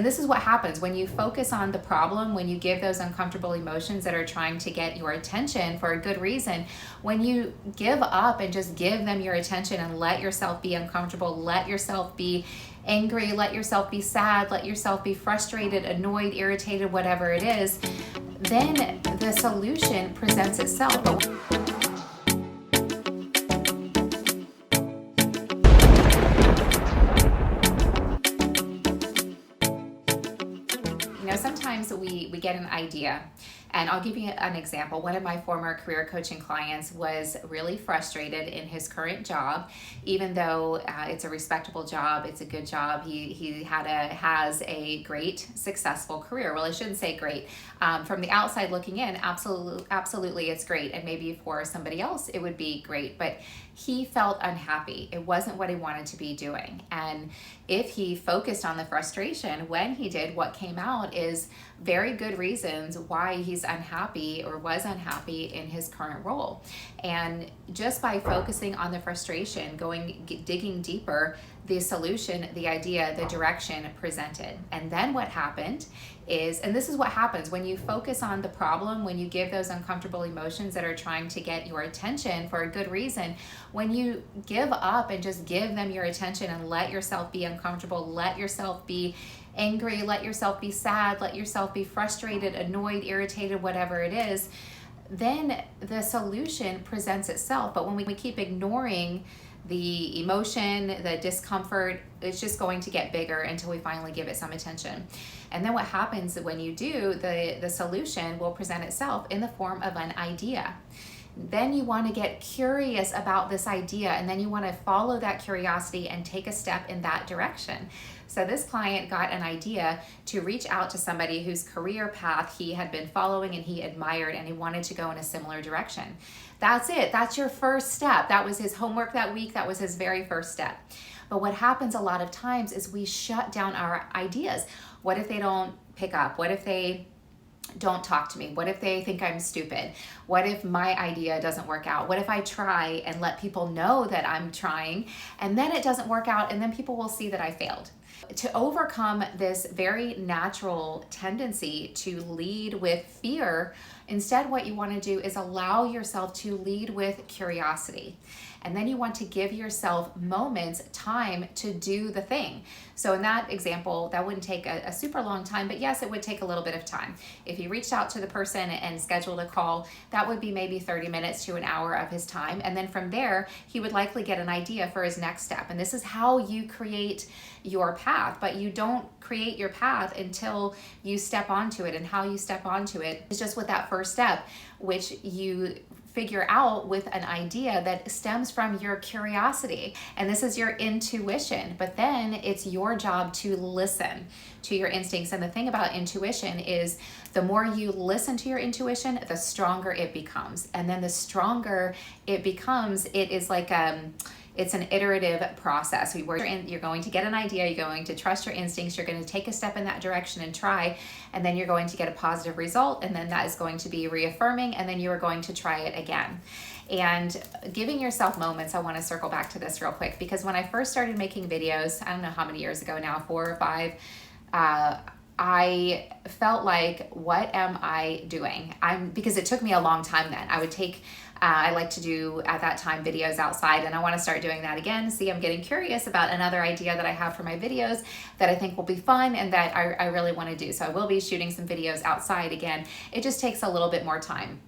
And this is what happens when you focus on the problem, when you give those uncomfortable emotions that are trying to get your attention for a good reason. When you give up and just give them your attention and let yourself be uncomfortable, let yourself be angry, let yourself be sad, let yourself be frustrated, annoyed, irritated, whatever it is, then the solution presents itself. Sometimes we get an idea, and I'll give you an example. One of my former career coaching clients was really frustrated in his current job, even though it's a respectable job, it's a good job. He has a great, successful career. Well, I shouldn't say great. From the outside looking in, absolutely, it's great, and maybe for somebody else it would be great, but he felt unhappy. It wasn't what he wanted to be doing. And if he focused on the frustration when he did, what came out is very good reasons why he's unhappy or was unhappy in his current role. And just by focusing on the frustration, digging deeper, the solution, the idea, the direction presented. And then what happened is, and this is what happens when you focus on the problem, when you give those uncomfortable emotions that are trying to get your attention for a good reason, when you give up and just give them your attention and let yourself be uncomfortable, let yourself be angry, let yourself be sad, let yourself be frustrated, annoyed, irritated, whatever it is, then the solution presents itself. But when we keep ignoring the emotion, the discomfort, it's just going to get bigger until we finally give it some attention. And then what happens when you do, the solution will present itself in the form of an idea. Then you want to get curious about this idea, and then you want to follow that curiosity and take a step in that direction. So this client got an idea to reach out to somebody whose career path he had been following and he admired, and he wanted to go in a similar direction. That's it. That's your first step. That was his homework that week. That was his very first step. But what happens a lot of times is we shut down our ideas. What if they don't pick up? What if they don't talk to me? What if they think I'm stupid? What if my idea doesn't work out? What if I try and let people know that I'm trying, and then it doesn't work out, and then people will see that I failed? To overcome this very natural tendency to lead with fear, instead what you want to do is allow yourself to lead with curiosity. And then you want to give yourself moments, time to do the thing. So in that example, that wouldn't take a super long time, but yes, it would take a little bit of time. If you reached out to the person and scheduled a call, that would be maybe 30 minutes to an hour of his time. And then from there, he would likely get an idea for his next step. And this is how you create your path, but you don't create your path until you step onto it. And how you step onto it is just with that first step, which you figure out with an idea that stems from your curiosity. And this is your intuition, but then it's your job to listen to your instincts. And the thing about intuition is the more you listen to your intuition, the stronger it becomes. And then the stronger it becomes, it is like it's an iterative process. You're going to get an idea, you're going to trust your instincts, you're going to take a step in that direction and try, and then you're going to get a positive result, and then that is going to be reaffirming, and then you are going to try it again. And giving yourself moments, I want to circle back to this real quick, because when I first started making videos, I don't know how many years ago now, 4 or 5, I felt like, what am I doing? Because it took me a long time then. I like to do, at that time, videos outside, and I want to start doing that again. See, I'm getting curious about another idea that I have for my videos that I think will be fun and that I really want to do. So I will be shooting some videos outside again. It just takes a little bit more time.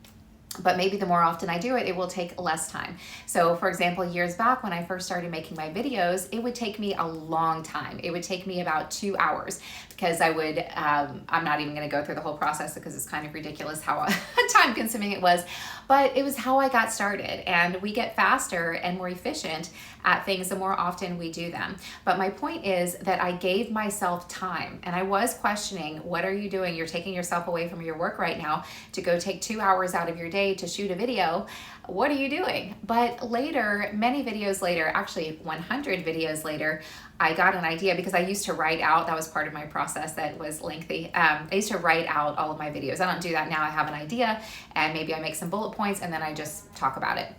But maybe the more often I do it, it will take less time. So for example, years back when I first started making my videos, it would take me a long time. It would take me about 2 hours, because I'm not even gonna go through the whole process because it's kind of ridiculous how time consuming it was, but it was how I got started. And we get faster and more efficient at things the more often we do them. But my point is that I gave myself time, and I was questioning, what are you doing? You're taking yourself away from your work right now to go take 2 hours out of your day to shoot a video. What are you doing? But later, many videos later, actually 100 videos later, I got an idea, because I used to write out, that was part of my process that was lengthy. I used to write out all of my videos. I don't do that now. I have an idea and maybe I make some bullet points and then I just talk about it.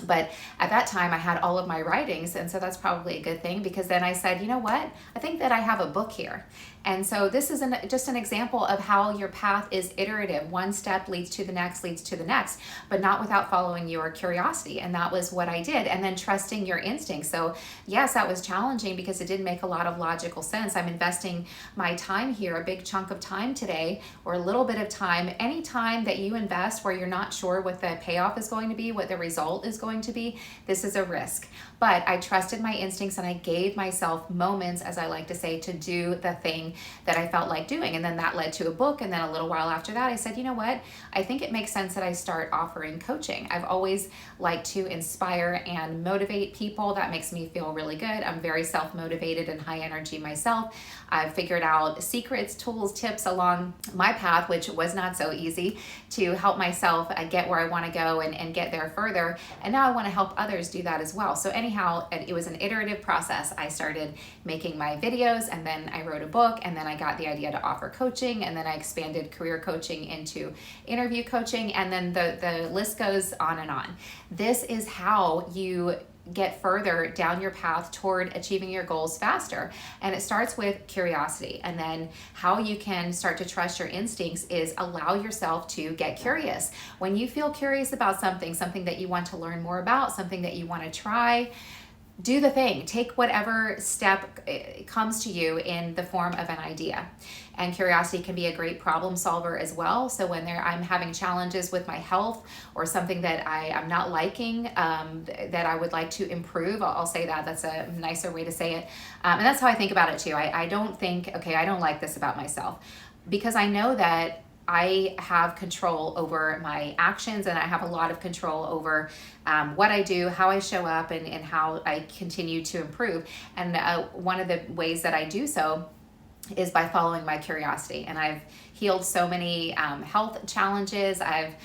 But at that time I had all of my writings, and so that's probably a good thing, because then I said, you know what, I think that I have a book here. And so this is just an example of how your path is iterative. One step leads to the next, but not without following your curiosity. And that was what I did. And then trusting your instincts. So yes, that was challenging because it didn't make a lot of logical sense. I'm investing my time here, a big chunk of time today, or a little bit of time. Any time that you invest where you're not sure what the payoff is going to be, what the result is going to be, this is a risk. But I trusted my instincts and I gave myself moments, as I like to say, to do the thing that I felt like doing. And then that led to a book. And then a little while after that, I said, you know what? I think it makes sense that I start offering coaching. I've always liked to inspire and motivate people. That makes me feel really good. I'm very self-motivated and high energy myself. I've figured out secrets, tools, tips along my path, which was not so easy, to help myself get where I want to go and get there further. And now I want to help others do that as well. So anyhow, it was an iterative process. I started making my videos, and then I wrote a book, and then I got the idea to offer coaching, and then I expanded career coaching into interview coaching, and then the list goes on and on. This is how you get further down your path toward achieving your goals faster. And it starts with curiosity. And then how you can start to trust your instincts is allow yourself to get curious. When you feel curious about something that you want to learn more about, something that you want to try, do the thing. Take whatever step comes to you in the form of an idea. And curiosity can be a great problem solver as well. So when I'm having challenges with my health or something that I'm not liking, that I would like to improve, I'll say that. That's a nicer way to say it. And that's how I think about it too. I don't think, okay, I don't like this about myself, because I know that I have control over my actions, and I have a lot of control over what I do, how I show up, and how I continue to improve. And one of the ways that I do so is by following my curiosity. And I've healed so many health challenges. I've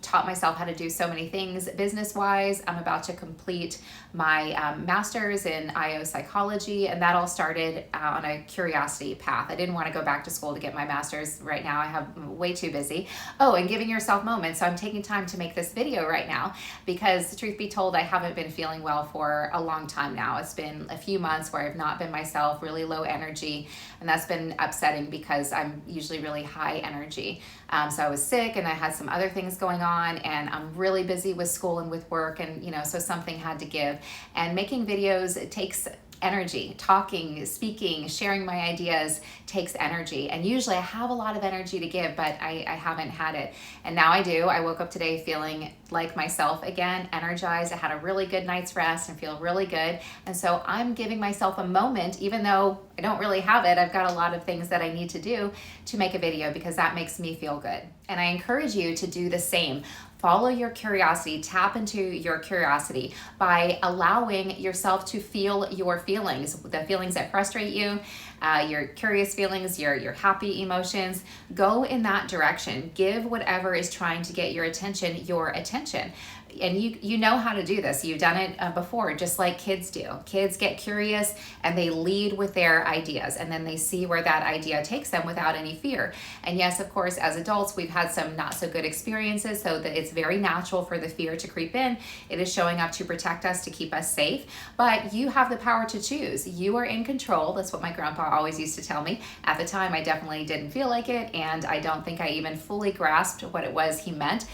taught myself how to do so many things business-wise. I'm about to complete my master's in IO psychology, and that all started on a curiosity path. I didn't want to go back to school to get my master's right now. I have way too busy. Oh, and giving yourself moments. So I'm taking time to make this video right now because, truth be told, I haven't been feeling well for a long time now. It's been a few months where I've not been myself, really low energy, and that's been upsetting because I'm usually really high energy. So I was sick, and I had some other things going on, and I'm really busy with school and with work, and so something had to give. And making videos, it takes energy. Talking, speaking, sharing my ideas takes energy. And usually I have a lot of energy to give, but I haven't had it. And now I do. I woke up today feeling like myself again, energized. I had a really good night's rest and feel really good. And so I'm giving myself a moment, even though I don't really have it. I've got a lot of things that I need to do to make a video because that makes me feel good. And I encourage you to do the same. Follow your curiosity, tap into your curiosity by allowing yourself to feel your feelings, the feelings that frustrate you, your curious feelings, your happy emotions. Go in that direction. Give whatever is trying to get your attention your attention. And you know how to do this. You've done it before, just like kids do. Kids get curious and they lead with their ideas, and then they see where that idea takes them without any fear. And yes, of course, as adults, we've had some not so good experiences, so that it's very natural for the fear to creep in. It is showing up to protect us, to keep us safe, but you have the power to choose. You are in control. That's what my grandpa always used to tell me. At the time, I definitely didn't feel like it, and I don't think I even fully grasped what it was he meant.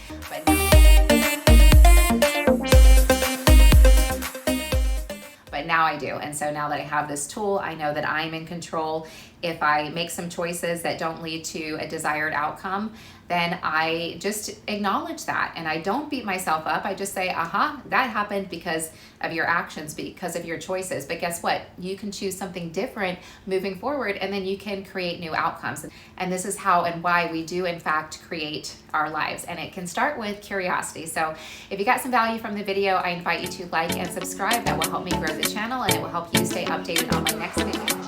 But now I do. And so now that I have this tool, I know that I'm in control. If I make some choices that don't lead to a desired outcome, then I just acknowledge that and I don't beat myself up. I just say, aha, that happened because of your actions, because of your choices. But guess what? You can choose something different moving forward, and then you can create new outcomes. And this is how and why we do, in fact, create our lives. And it can start with curiosity. So if you got some value from the video, I invite you to like and subscribe. That will help me grow the channel, and it will help you stay updated on my next video.